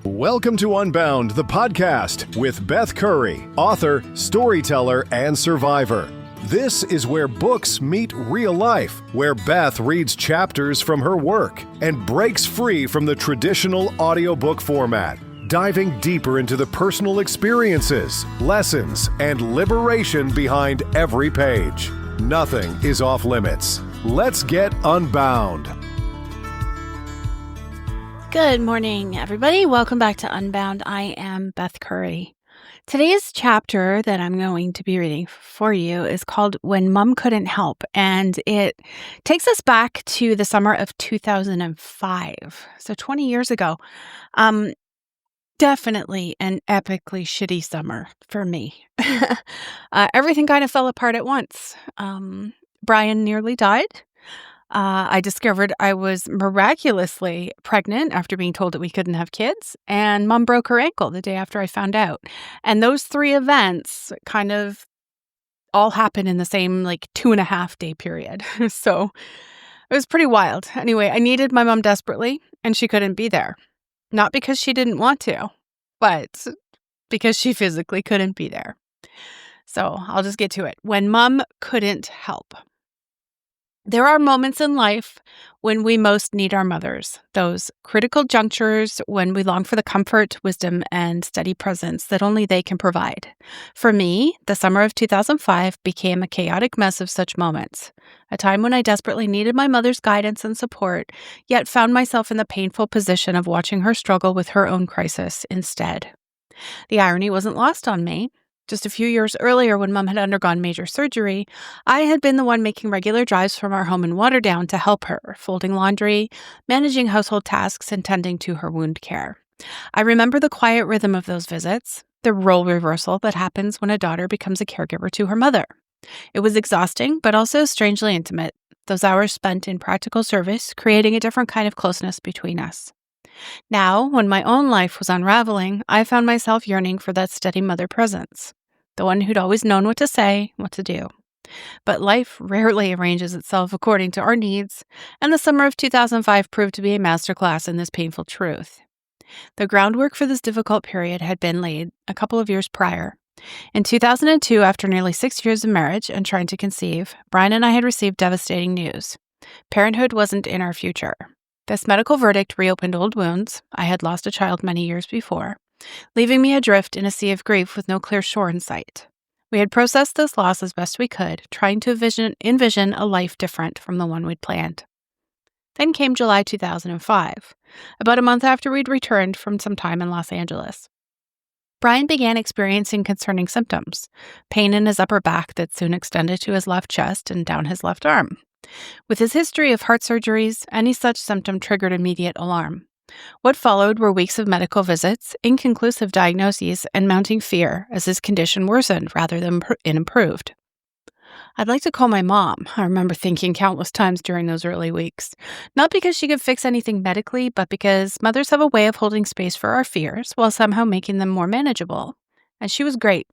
Welcome to Unbound, the podcast with Beth Curry, author, storyteller, and survivor. This is where books meet real life, where Beth reads chapters from her work and breaks free from the traditional audiobook format, diving deeper into the personal experiences, lessons, and liberation behind every page. Nothing is off limits. Let's get unbound. Good morning, everybody. Welcome back to Unbound. I am Beth Curry. Today's chapter that I'm going to be reading for you is called When Mom Couldn't Help, and it takes us back to the summer of 2005, so 20 years ago. Definitely an epically shitty summer for me. Everything kind of fell apart at once. Brian nearly died. I discovered I was miraculously pregnant after being told that we couldn't have kids, and Mom broke her ankle the day after I found out. And those three events kind of all happened in the same 2.5 day period. So it was pretty wild. Anyway, I needed my mom desperately, and she couldn't be there. Not because she didn't want to, but because she physically couldn't be there. So I'll just get to it. When Mom couldn't help. There are moments in life when we most need our mothers, those critical junctures when we long for the comfort, wisdom, and steady presence that only they can provide. For me, the summer of 2005 became a chaotic mess of such moments, a time when I desperately needed my mother's guidance and support, yet found myself in the painful position of watching her struggle with her own crisis instead. The irony wasn't lost on me. Just a few years earlier, when Mom had undergone major surgery, I had been the one making regular drives from our home in Waterdown to help her, folding laundry, managing household tasks, and tending to her wound care. I remember the quiet rhythm of those visits, the role reversal that happens when a daughter becomes a caregiver to her mother. It was exhausting, but also strangely intimate, those hours spent in practical service, creating a different kind of closeness between us. Now, when my own life was unraveling, I found myself yearning for that steady mother presence, the one who'd always known what to say, what to do. But life rarely arranges itself according to our needs, and the summer of 2005 proved to be a masterclass in this painful truth. The groundwork for this difficult period had been laid a couple of years prior. In 2002, after nearly 6 years of marriage and trying to conceive, Brian and I had received devastating news. Parenthood wasn't in our future. This medical verdict reopened old wounds. I had lost a child many years before, leaving me adrift in a sea of grief with no clear shore in sight. We had processed this loss as best we could, trying to envision a life different from the one we'd planned. Then came July 2005, about a month after we'd returned from some time in Los Angeles. Brian began experiencing concerning symptoms, pain in his upper back that soon extended to his left chest and down his left arm. With his history of heart surgeries, any such symptom triggered immediate alarm. What followed were weeks of medical visits, inconclusive diagnoses, and mounting fear as his condition worsened rather than improved. I'd like to call my mom, I remember thinking countless times during those early weeks. Not because she could fix anything medically, but because mothers have a way of holding space for our fears while somehow making them more manageable. And she was great,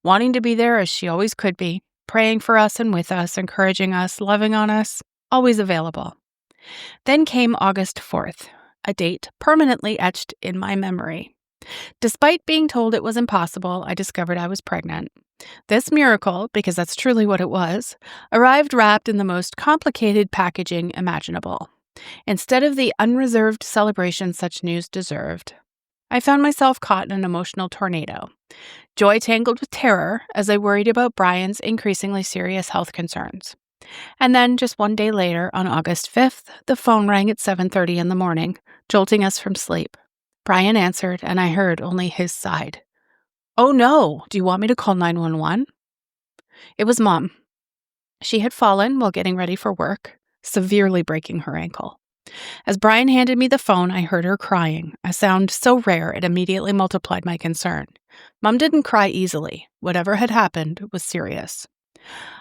wanting to be there as she always could be, praying for us and with us, encouraging us, loving on us, always available. Then came August 4th, a date permanently etched in my memory. Despite being told it was impossible, I discovered I was pregnant. This miracle, because that's truly what it was, arrived wrapped in the most complicated packaging imaginable. Instead of the unreserved celebration such news deserved, I found myself caught in an emotional tornado. Joy tangled with terror as I worried about Brian's increasingly serious health concerns. And then, just one day later, on August 5th, the phone rang at 7:30 in the morning, jolting us from sleep. Brian answered, and I heard only his side. "Oh no, do you want me to call 911? It was Mom. She had fallen while getting ready for work, severely breaking her ankle. As Brian handed me the phone, I heard her crying, a sound so rare it immediately multiplied my concern. Mom didn't cry easily. Whatever had happened was serious.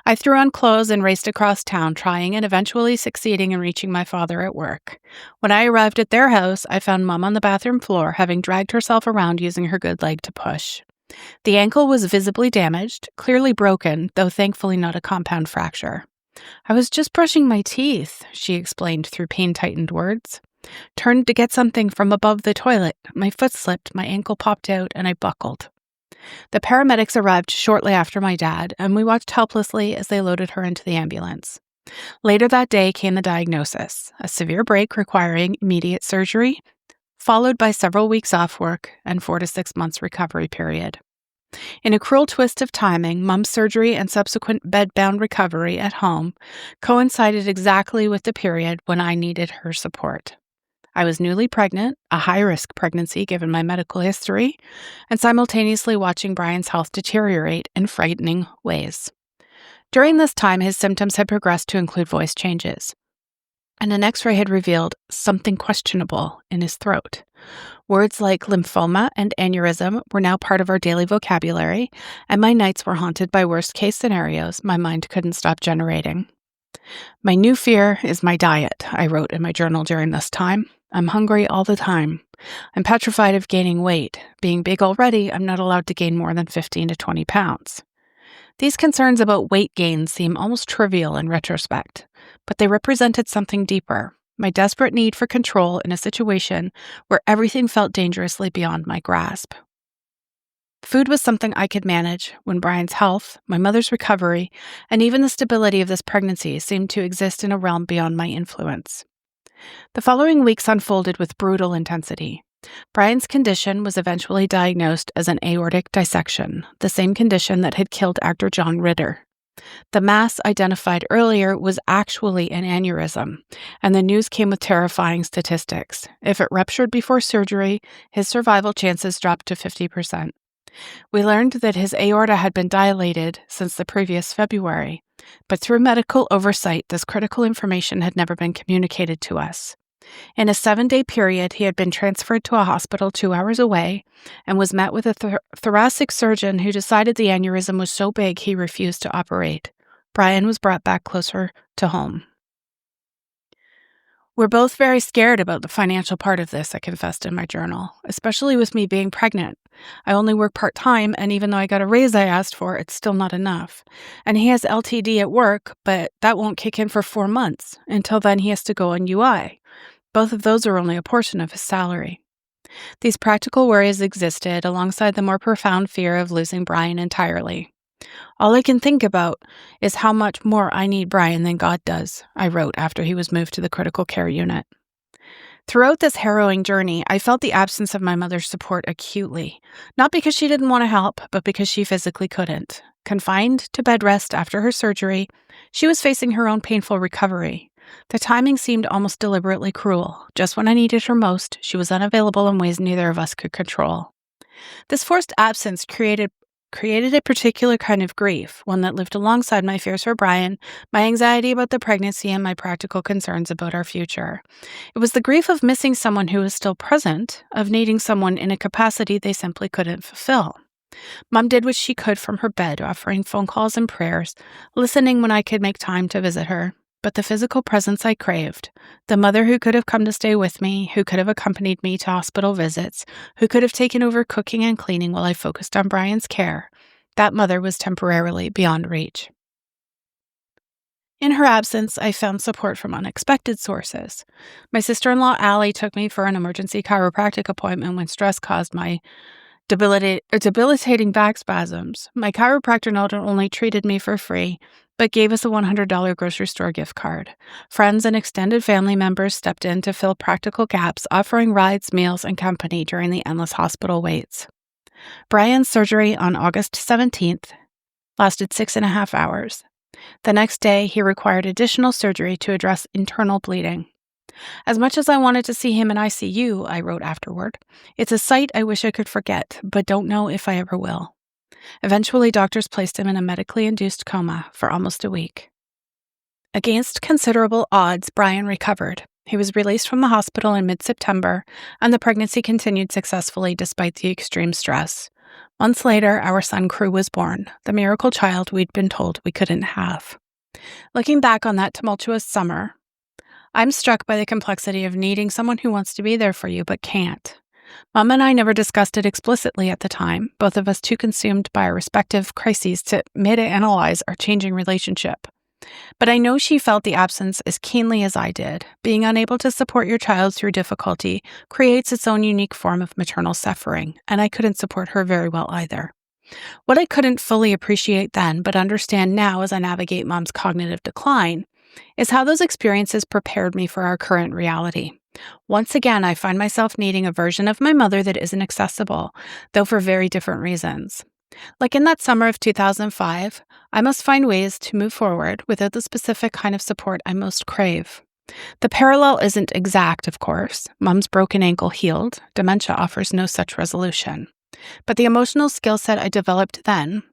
I threw on clothes and raced across town, trying and eventually succeeding in reaching my father at work. When I arrived at their house, I found Mom on the bathroom floor, having dragged herself around using her good leg to push. The ankle was visibly damaged, clearly broken, though thankfully not a compound fracture. "I was just brushing my teeth," she explained through pain-tightened words. Turned to get something from above the toilet. My foot slipped, my ankle popped out, and I buckled. The paramedics arrived shortly after my dad, and we watched helplessly as they loaded her into the ambulance. Later that day came the diagnosis, a severe break requiring immediate surgery, followed by several weeks off work and 4 to 6 months recovery period. In a cruel twist of timing, Mom's surgery and subsequent bed-bound recovery at home coincided exactly with the period when I needed her support. I was newly pregnant, a high-risk pregnancy given my medical history, and simultaneously watching Brian's health deteriorate in frightening ways. During this time, his symptoms had progressed to include voice changes, and an X-ray had revealed something questionable in his throat. Words like lymphoma and aneurysm were now part of our daily vocabulary, and my nights were haunted by worst-case scenarios my mind couldn't stop generating. My new fear is my diet, I wrote in my journal during this time. I'm hungry all the time. I'm petrified of gaining weight. Being big already, I'm not allowed to gain more than 15 to 20 pounds. These concerns about weight gain seem almost trivial in retrospect, but they represented something deeper, my desperate need for control in a situation where everything felt dangerously beyond my grasp. Food was something I could manage when Brian's health, my mother's recovery, and even the stability of this pregnancy seemed to exist in a realm beyond my influence. The following weeks unfolded with brutal intensity. Brian's condition was eventually diagnosed as an aortic dissection, the same condition that had killed actor John Ritter. The mass identified earlier was actually an aneurysm, and the news came with terrifying statistics. If it ruptured before surgery, his survival chances dropped to 50%. We learned that his aorta had been dilated since the previous February, but through medical oversight, this critical information had never been communicated to us. In a 7-day period, he had been transferred to a hospital 2 hours away and was met with a thoracic surgeon who decided the aneurysm was so big he refused to operate. Brian was brought back closer to home. We're both very scared about the financial part of this, I confessed in my journal, especially with me being pregnant. I only work part-time, and even though I got a raise I asked for, it's still not enough. And he has LTD at work, but that won't kick in for 4 months. Until then, he has to go on UI. Both of those are only a portion of his salary. These practical worries existed alongside the more profound fear of losing Brian entirely. All I can think about is how much more I need Brian than God does, I wrote after he was moved to the critical care unit. Throughout this harrowing journey, I felt the absence of my mother's support acutely, not because she didn't want to help, but because she physically couldn't. Confined to bed rest after her surgery, she was facing her own painful recovery. The timing seemed almost deliberately cruel. Just when I needed her most, she was unavailable in ways neither of us could control. This forced absence created a particular kind of grief, one that lived alongside my fears for Brian, my anxiety about the pregnancy, and my practical concerns about our future. It was the grief of missing someone who was still present, of needing someone in a capacity they simply couldn't fulfill. Mom did what she could from her bed, offering phone calls and prayers, listening when I could make time to visit her. But the physical presence I craved, the mother who could have come to stay with me, who could have accompanied me to hospital visits, who could have taken over cooking and cleaning while I focused on Brian's care, that mother was temporarily beyond reach. In her absence, I found support from unexpected sources. My sister-in-law, Allie, took me for an emergency chiropractic appointment when stress caused my debilitating back spasms. My chiropractor not only treated me for free, but gave us a $100 grocery store gift card. Friends and extended family members stepped in to fill practical gaps, offering rides, meals, and company during the endless hospital waits. Brian's surgery on August 17th lasted 6.5 hours. The next day, he required additional surgery to address internal bleeding. As much as I wanted to see him in ICU, I wrote afterward, it's a sight I wish I could forget, but don't know if I ever will. Eventually, doctors placed him in a medically induced coma for almost a week. Against considerable odds, Brian recovered. He was released from the hospital in mid-September, and the pregnancy continued successfully despite the extreme stress. Months later, our son Crew was born, the miracle child we'd been told we couldn't have. Looking back on that tumultuous summer, I'm struck by the complexity of needing someone who wants to be there for you but can't. Mom and I never discussed it explicitly at the time, both of us too consumed by our respective crises to meta-analyze our changing relationship. But I know she felt the absence as keenly as I did. Being unable to support your child through difficulty creates its own unique form of maternal suffering, and I couldn't support her very well either. What I couldn't fully appreciate then, but understand now as I navigate Mom's cognitive decline, is how those experiences prepared me for our current reality. Once again, I find myself needing a version of my mother that isn't accessible, though for very different reasons. Like in that summer of 2005, I must find ways to move forward without the specific kind of support I most crave. The parallel isn't exact, of course. Mom's broken ankle healed. Dementia offers no such resolution. But the emotional skill set I developed then,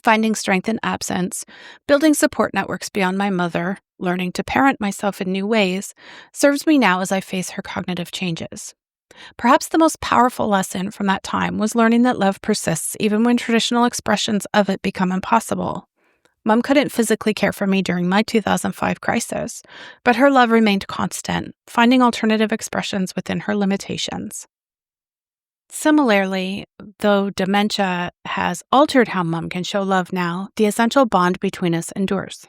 finding strength in absence, building support networks beyond my mother, learning to parent myself in new ways, serves me now as I face her cognitive changes. Perhaps the most powerful lesson from that time was learning that love persists even when traditional expressions of it become impossible. Mom couldn't physically care for me during my 2005 crisis, but her love remained constant, finding alternative expressions within her limitations. Similarly, though dementia has altered how Mom can show love now, the essential bond between us endures.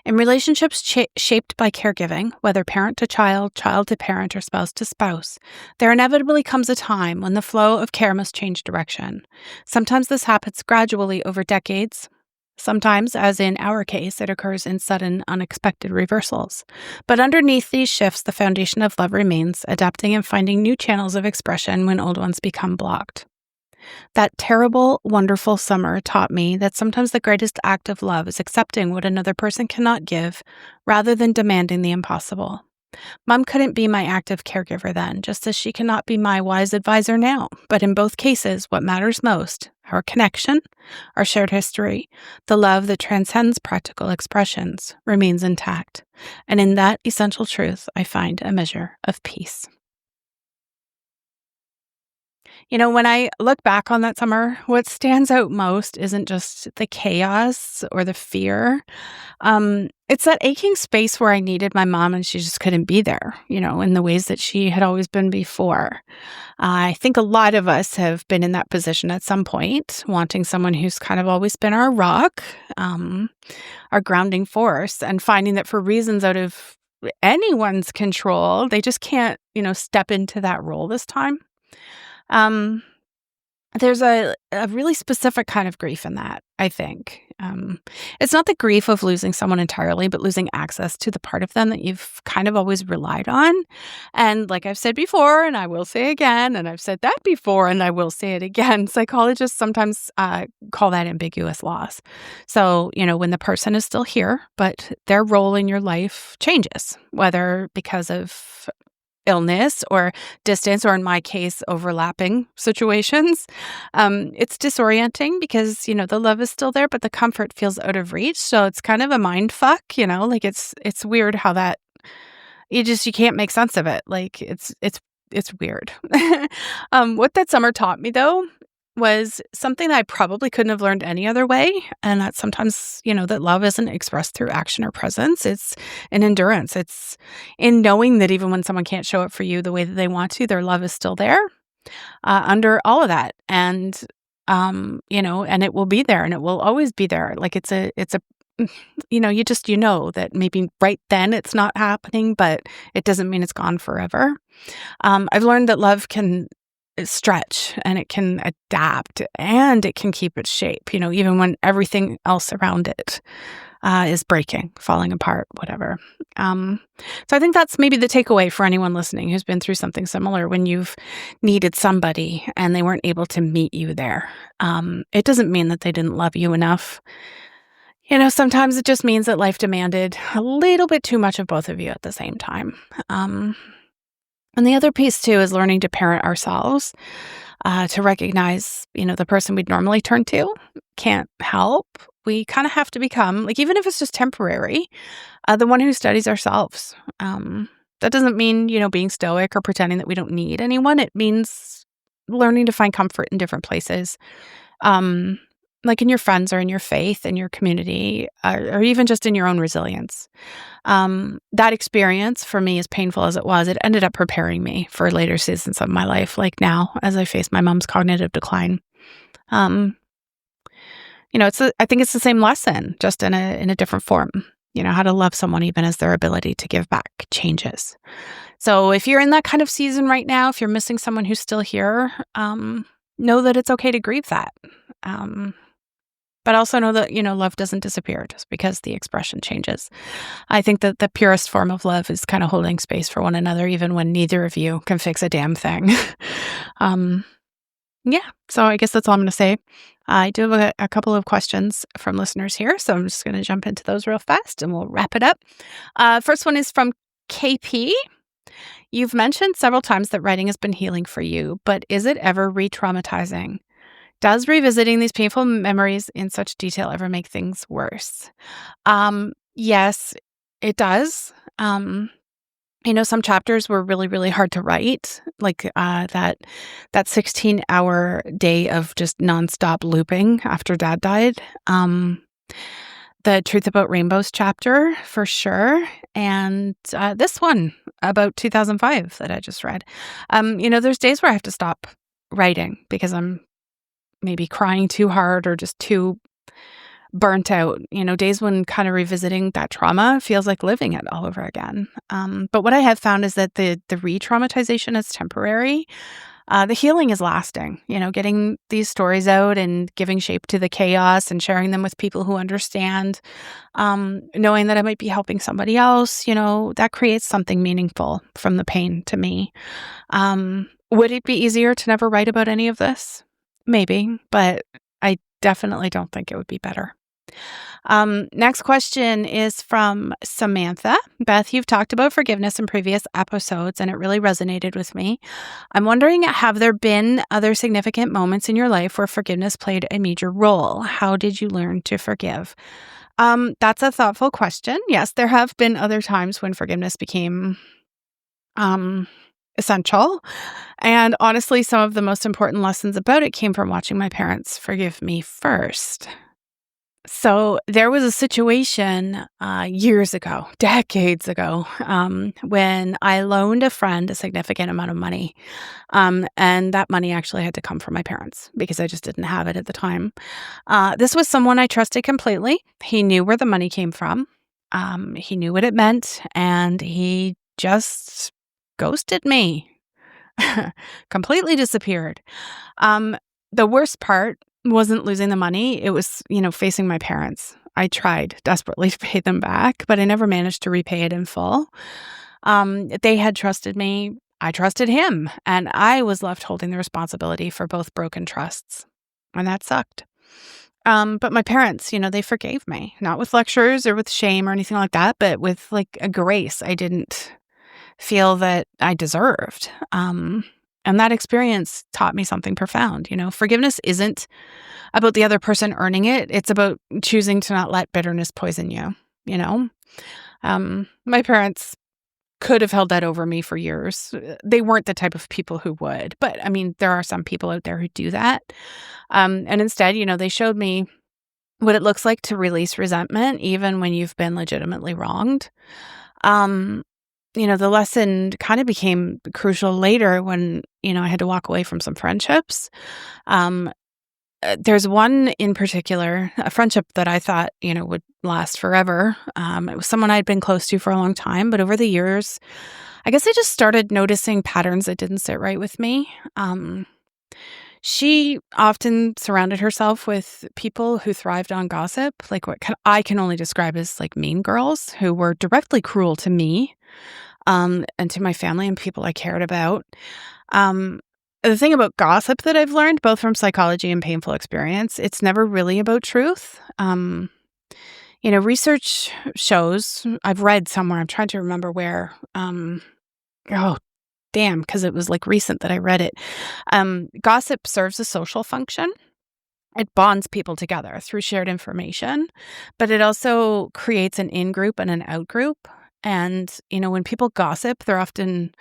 In relationships shaped by caregiving, whether parent to child to parent, or spouse to spouse, there inevitably comes a time when the flow of care must change direction. Sometimes this happens gradually over decades. Sometimes, as in our case, it occurs in sudden, unexpected reversals. But underneath these shifts, the foundation of love remains, adapting and finding new channels of expression when old ones become blocked. That terrible, wonderful summer taught me that sometimes the greatest act of love is accepting what another person cannot give, rather than demanding the impossible. Mom couldn't be my active caregiver then, just as she cannot be my wise advisor now. But in both cases, what matters most, our connection, our shared history, the love that transcends practical expressions, remains intact. And in that essential truth, I find a measure of peace. When I look back on that summer, what stands out most isn't just the chaos or the fear. It's that aching space where I needed my mom and she just couldn't be there, in the ways that she had always been before. I think a lot of us have been in that position at some point, wanting someone who's kind of always been our rock, our grounding force, and finding that for reasons out of anyone's control, they just can't, step into that role this time. There's a really specific kind of grief in that, I think. It's not the grief of losing someone entirely, but losing access to the part of them that you've kind of always relied on. And like I've said before, and I will say again, and I've said that before, and I will say it again, psychologists sometimes call that ambiguous loss. So, when the person is still here, but their role in your life changes, whether because of illness or distance, or in my case, overlapping situations. It's disorienting because, the love is still there, but the comfort feels out of reach. So it's kind of a mind fuck, like it's weird how that, you can't make sense of it. Like it's weird. What that summer taught me though was something that I probably couldn't have learned any other way. And that sometimes, that love isn't expressed through action or presence. It's an endurance. It's in knowing that even when someone can't show up for you the way that they want to, their love is still there under all of that. And, and it will be there and it will always be there. Like it's a, you know that maybe right then it's not happening, but it doesn't mean it's gone forever. I've learned that love can stretch and it can adapt and it can keep its shape, even when everything else around it is breaking, falling apart, whatever. So I think that's maybe the takeaway for anyone listening who's been through something similar when you've needed somebody and they weren't able to meet you there. It doesn't mean that they didn't love you enough. Sometimes it just means that life demanded a little bit too much of both of you at the same time. And the other piece, too, is learning to parent ourselves, to recognize, the person we'd normally turn to can't help. We kind of have to become, like, even if it's just temporary, the one who studies ourselves. That doesn't mean, being stoic or pretending that we don't need anyone. It means learning to find comfort in different places, like in your friends or in your faith, in your community, or even just in your own resilience. That experience for me, as painful as it was, it ended up preparing me for later seasons of my life, like now, as I face my mom's cognitive decline. I think it's the same lesson, just in a different form. how to love someone even as their ability to give back changes. So if you're in that kind of season right now, if you're missing someone who's still here, know that it's okay to grieve that. But also know that, love doesn't disappear just because the expression changes. I think that the purest form of love is kind of holding space for one another, even when neither of you can fix a damn thing. Yeah, so I guess that's all I'm going to say. I do have a couple of questions from listeners here, so I'm just going to jump into those real fast and we'll wrap it up. First one is from KP. You've mentioned several times that writing has been healing for you, but is it ever re-traumatizing? Does revisiting these painful memories in such detail ever make things worse? Yes, it does. Some chapters were really, really hard to write, like that 16-hour day of just nonstop looping after Dad died. The Truth About Rainbows chapter, for sure. And this one about 2005 that I just read. There's days where I have to stop writing because I'm maybe crying too hard or just too burnt out, days when kind of revisiting that trauma feels like living it all over again. But what I have found is that the re-traumatization is temporary. The healing is lasting, getting these stories out and giving shape to the chaos and sharing them with people who understand, knowing that I might be helping somebody else, that creates something meaningful from the pain to me. Would it be easier to never write about any of this? Maybe, but I definitely don't think it would be better. Next question is from Samantha. Beth, you've talked about forgiveness in previous episodes, and it really resonated with me. I'm wondering, have there been other significant moments in your life where forgiveness played a major role? How did you learn to forgive? That's a thoughtful question. Yes, there have been other times when forgiveness became essential. And honestly, some of the most important lessons about it came from watching my parents forgive me first. So there was a situation years ago, decades ago, when I loaned a friend a significant amount of money. And that money actually had to come from my parents because I just didn't have it at the time. This was someone I trusted completely. He knew where the money came from. He knew what it meant, and he just ghosted me. Completely disappeared. The worst part wasn't losing the money. It was, facing my parents. I tried desperately to pay them back, but I never managed to repay it in full. They had trusted me. I trusted him, and I was left holding the responsibility for both broken trusts, and that sucked. But my parents, they forgave me, not with lectures or with shame or anything like that, but with like a grace I didn't feel that I deserved. And that experience taught me something profound. Forgiveness isn't about the other person earning it. It's about choosing to not let bitterness poison you, My parents could have held that over me for years. They weren't the type of people who would. But, there are some people out there who do that. And instead, they showed me what it looks like to release resentment, even when you've been legitimately wronged. The lesson kind of became crucial later when, I had to walk away from some friendships. There's one in particular, a friendship that I thought, would last forever. It was someone I'd been close to for a long time, but over the years, I guess I just started noticing patterns that didn't sit right with me. She often surrounded herself with people who thrived on gossip, like what I can only describe as like mean girls who were directly cruel to me, and to my family and people I cared about. The thing about gossip that I've learned, both from psychology and painful experience, it's never really about truth. Research shows, I've read somewhere, I'm trying to remember where, because it was like recent that I read it. Gossip serves a social function. It bonds people together through shared information, but it also creates an in-group and an out-group. And, when people gossip, they're often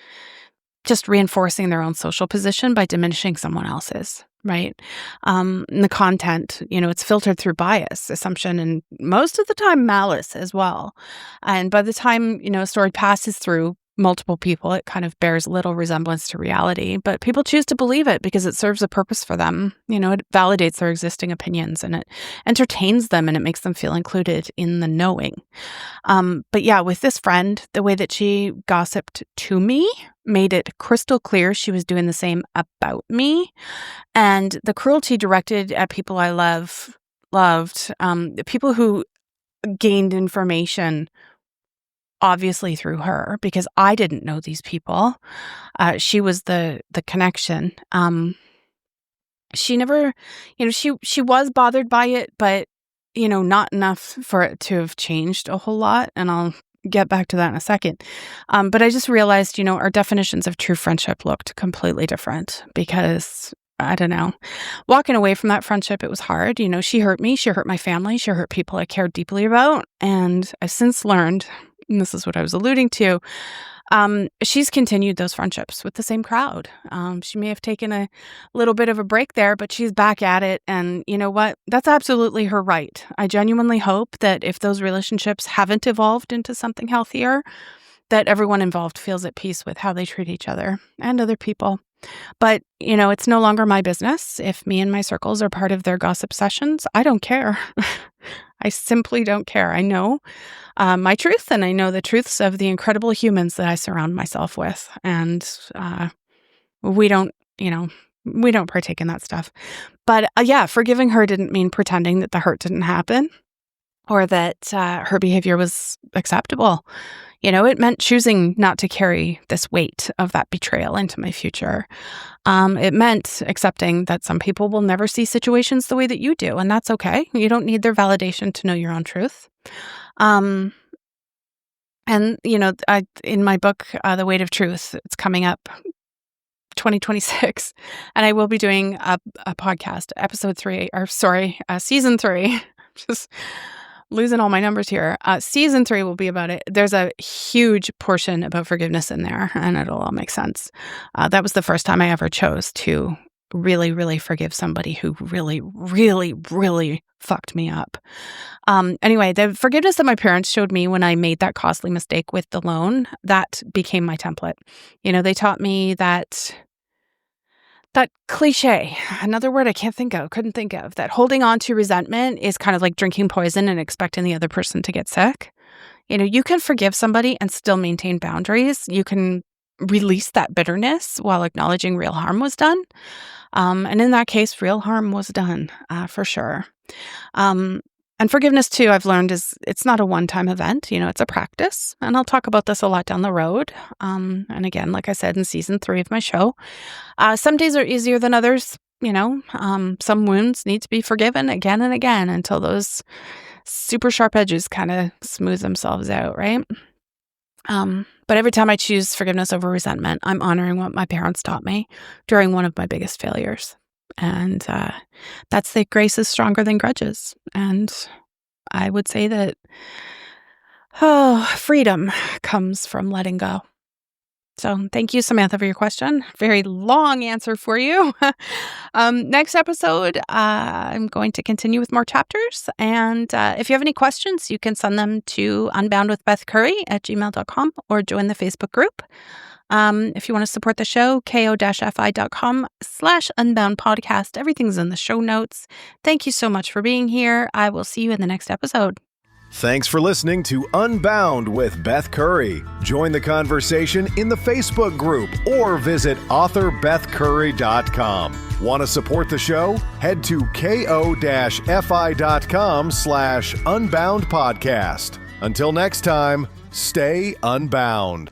just reinforcing their own social position by diminishing someone else's, right? The content, it's filtered through bias, assumption, and most of the time malice as well. And by the time, a story passes through multiple people, it kind of bears little resemblance to reality, but people choose to believe it because it serves a purpose for them. It validates their existing opinions and it entertains them and it makes them feel included in the knowing. But yeah, with this friend, the way that she gossiped to me made it crystal clear she was doing the same about me. And the cruelty directed at people I loved, people who gained information obviously through her, because I didn't know these people. She was the connection. She never, she was bothered by it, but, not enough for it to have changed a whole lot. And I'll get back to that in a second. But I just realized, our definitions of true friendship looked completely different because I don't know, walking away from that friendship, it was hard. She hurt me, she hurt my family, she hurt people I cared deeply about. And I've since learned, and this is what I was alluding to, she's continued those friendships with the same crowd. She may have taken a little bit of a break there, but she's back at it. And you know what? That's absolutely her right. I genuinely hope that if those relationships haven't evolved into something healthier, that everyone involved feels at peace with how they treat each other and other people. But, it's no longer my business. If me and my circles are part of their gossip sessions, I don't care. I simply don't care. I know my truth, and I know the truths of the incredible humans that I surround myself with. And we don't partake in that stuff. But yeah, forgiving her didn't mean pretending that the hurt didn't happen or that her behavior was acceptable. It meant choosing not to carry this weight of that betrayal into my future. It meant accepting that some people will never see situations the way that you do, and that's okay. You don't need their validation to know your own truth. And, in my book, The Weight of Truth, it's coming up 2026, and I will be doing a podcast, season 3. Just losing all my numbers here. Season 3 will be about it. There's a huge portion about forgiveness in there, and it'll all make sense. That was the first time I ever chose to really, really forgive somebody who really, really, really fucked me up. Anyway, the forgiveness that my parents showed me when I made that costly mistake with the loan, that became my template. They taught me that cliche, another word I couldn't think of, that holding on to resentment is kind of like drinking poison and expecting the other person to get sick. You can forgive somebody and still maintain boundaries. You can release that bitterness while acknowledging real harm was done. And in that case, real harm was done, for sure. And forgiveness, too, I've learned it's not a one-time event. It's a practice. And I'll talk about this a lot down the road. And again, like I said, in season 3 of my show, some days are easier than others. Some wounds need to be forgiven again and again until those super sharp edges kind of smooth themselves out, right? But every time I choose forgiveness over resentment, I'm honoring what my parents taught me during one of my biggest failures. And that's that grace is stronger than grudges. And I would say that freedom comes from letting go. So thank you, Samantha, for your question. Very long answer for you. Next episode, I'm going to continue with more chapters. And if you have any questions, you can send them to unboundwithbethcurry@gmail.com or join the Facebook group. If you want to support the show, ko-fi.com/Unbound podcast. Everything's in the show notes. Thank you so much for being here. I will see you in the next episode. Thanks for listening to Unbound with Beth Curry. Join the conversation in the Facebook group or visit authorbethcurry.com. Want to support the show? Head to ko-fi.com/Unbound podcast. Until next time, stay unbound.